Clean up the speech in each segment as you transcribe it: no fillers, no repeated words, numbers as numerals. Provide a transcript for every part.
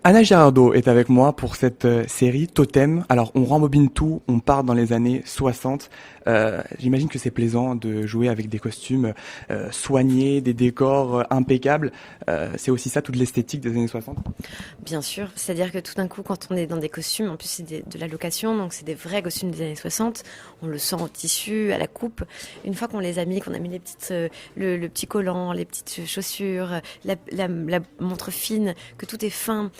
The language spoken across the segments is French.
Anna Girardot est avec moi pour cette série Totem. Alors, on rembobine tout, on part dans les années 60. J'imagine que c'est plaisant de jouer avec des costumes soignés, des décors impeccables. C'est aussi ça, toute l'esthétique des années 60. Bien sûr, c'est-à-dire que tout d'un coup, quand on est dans des costumes, en plus c'est de la location, donc c'est des vrais costumes des années 60, on le sent au tissu, à la coupe. Une fois qu'on les a mis, qu'on a mis les petites, le petit collant, les petites chaussures, la montre fine, que tout est fin,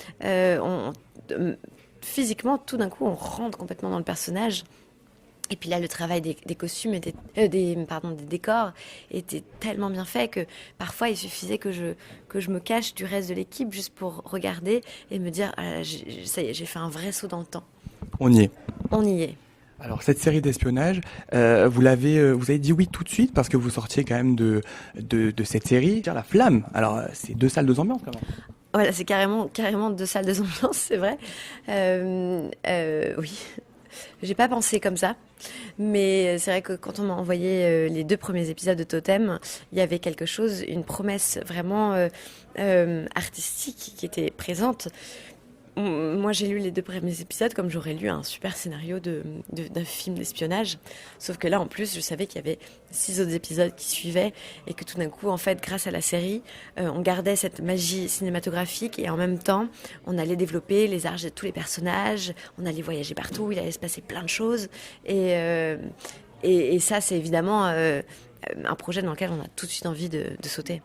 physiquement, tout d'un coup, on rentre complètement dans le personnage. Et puis là, le travail des costumes était, des décors était tellement bien fait que parfois il suffisait que je me cache du reste de l'équipe juste pour regarder et me dire, ah là, ça y est, j'ai fait un vrai saut dans le temps. On y est. On y est. Alors, cette série d'espionnage, vous avez dit oui tout de suite parce que vous sortiez quand même de cette série, La Flamme. Alors, c'est deux salles, deux ambiances quand même. Voilà, c'est carrément deux salles, deux ambiances, c'est vrai. Oui, j'ai pas pensé comme ça, mais c'est vrai que quand on m'a envoyé les deux premiers épisodes de Totem, il y avait quelque chose, une promesse vraiment artistique qui était présente. Moi, j'ai lu les deux premiers épisodes comme j'aurais lu un super scénario d'un film d'espionnage. Sauf que là, en plus, je savais qu'il y avait 6 autres épisodes qui suivaient et que tout d'un coup, en fait, grâce à la série, on gardait cette magie cinématographique et en même temps, on allait développer les arts de tous les personnages, on allait voyager partout, il allait se passer plein de choses. Et, euh, et ça, c'est évidemment un projet dans lequel on a tout de suite envie de sauter.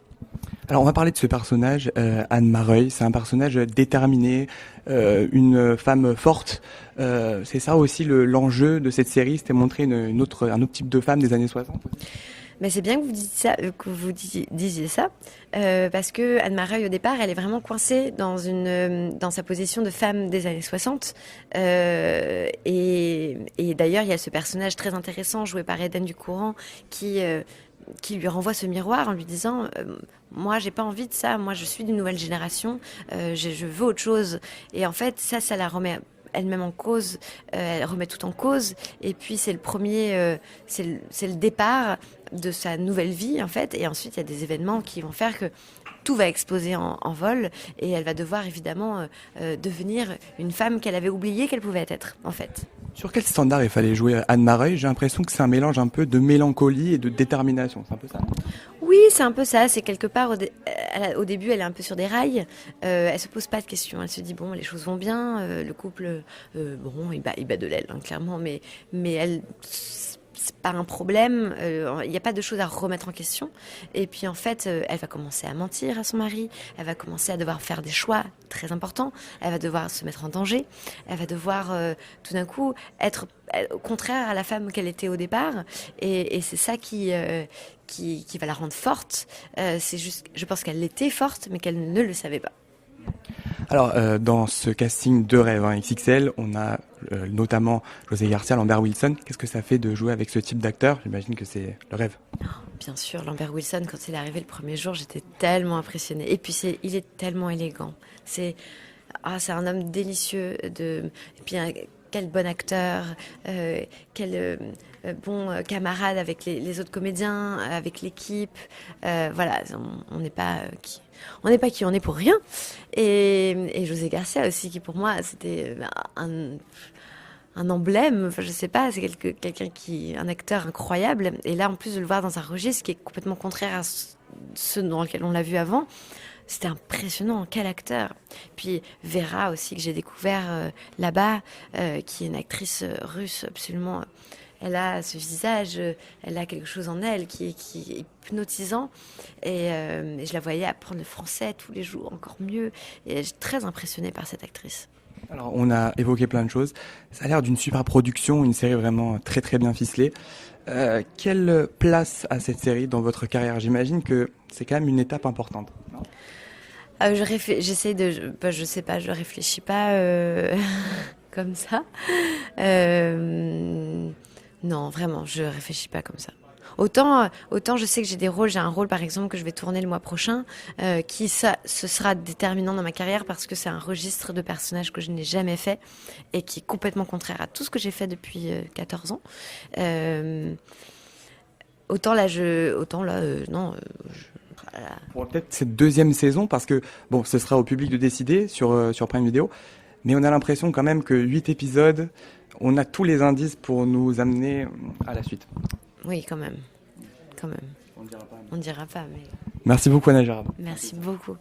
Alors, on va parler de ce personnage, Anne Mareuil. C'est un personnage déterminé, une femme forte. C'est ça aussi l'enjeu de cette série, c'était montrer un autre type de femme des années 60. Mais c'est bien que vous dites ça, disiez ça, parce que Anne Mareuil au départ, elle est vraiment coincée dans sa position de femme des années 60. Et d'ailleurs, il y a ce personnage très intéressant joué par Eden Ducourant qui lui renvoie ce miroir en lui disant moi j'ai pas envie de ça, moi je suis d'une nouvelle génération, je veux autre chose. Et en fait ça la remet elle-même en cause, elle remet tout en cause. Et puis c'est le premier, c'est le départ de sa nouvelle vie en fait. Et ensuite il y a des événements qui vont faire que tout va exploser en vol et elle va devoir évidemment devenir une femme qu'elle avait oublié qu'elle pouvait être en fait. Sur quel standard il fallait jouer Anne Mareuil? J'ai l'impression que c'est un mélange un peu de mélancolie et de détermination. C'est un peu ça. Oui, c'est un peu ça. C'est quelque part au début, elle est un peu sur des rails. Elle se pose pas de questions. Elle se dit bon, les choses vont bien. Le couple, bon, il bat de l'aile, hein, clairement. Mais elle, c'est pas un problème. Il n'y a pas de choses à remettre en question. Et puis en fait, elle va commencer à mentir à son mari. Elle va commencer à devoir faire des choix très importants. Elle va devoir se mettre en danger. Elle va devoir tout d'un coup être contraire à la femme qu'elle était au départ. Et c'est ça qui va la rendre forte. C'est juste, je pense qu'elle était forte, mais qu'elle ne le savait pas. Alors, dans ce casting de rêve, hein, XXL, on a notamment José Garcia, Lambert Wilson. Qu'est-ce que ça fait de jouer avec ce type d'acteur? J'imagine que c'est le rêve. Bien sûr, Lambert Wilson, quand il est arrivé le premier jour, j'étais tellement impressionnée. Et puis, il est tellement élégant. C'est un homme délicieux. Et puis, quel bon acteur, quel bon camarade avec les autres comédiens, avec l'équipe. Voilà, on n'est pas on n'est pas qui on est pour rien. Et José Garcia aussi, qui pour moi, c'était un emblème, enfin je sais pas, c'est quelqu'un un acteur incroyable. Et là, en plus de le voir dans un registre qui est complètement contraire à ce dans lequel on l'a vu avant, c'était impressionnant, quel acteur. Puis Vera aussi, que j'ai découvert là-bas, qui est une actrice russe absolument. Elle a ce visage, elle a quelque chose en elle qui est hypnotisant. Et je la voyais apprendre le français tous les jours, encore mieux. Et je suis très impressionnée par cette actrice. Alors, on a évoqué plein de choses. Ça a l'air d'une super production, une série vraiment très très bien ficelée. Quelle place a cette série dans votre carrière? J'imagine que c'est quand même une étape importante. Non. J'essaie je sais pas, je réfléchis pas comme ça. Non, vraiment, je réfléchis pas comme ça. Autant je sais que j'ai un rôle par exemple que je vais tourner le mois prochain, ce sera déterminant dans ma carrière parce que c'est un registre de personnages que je n'ai jamais fait et qui est complètement contraire à tout ce que j'ai fait depuis 14 ans. Euh, autant là, non, là. Pour peut-être cette deuxième saison, parce que bon, ce sera au public de décider sur Prime Video, mais on a l'impression quand même que 8 épisodes, on a tous les indices pour nous amener à la suite. Oui, quand même. Quand même. On ne dira pas. On dira pas, mais Merci beaucoup Anna Gérard. merci beaucoup.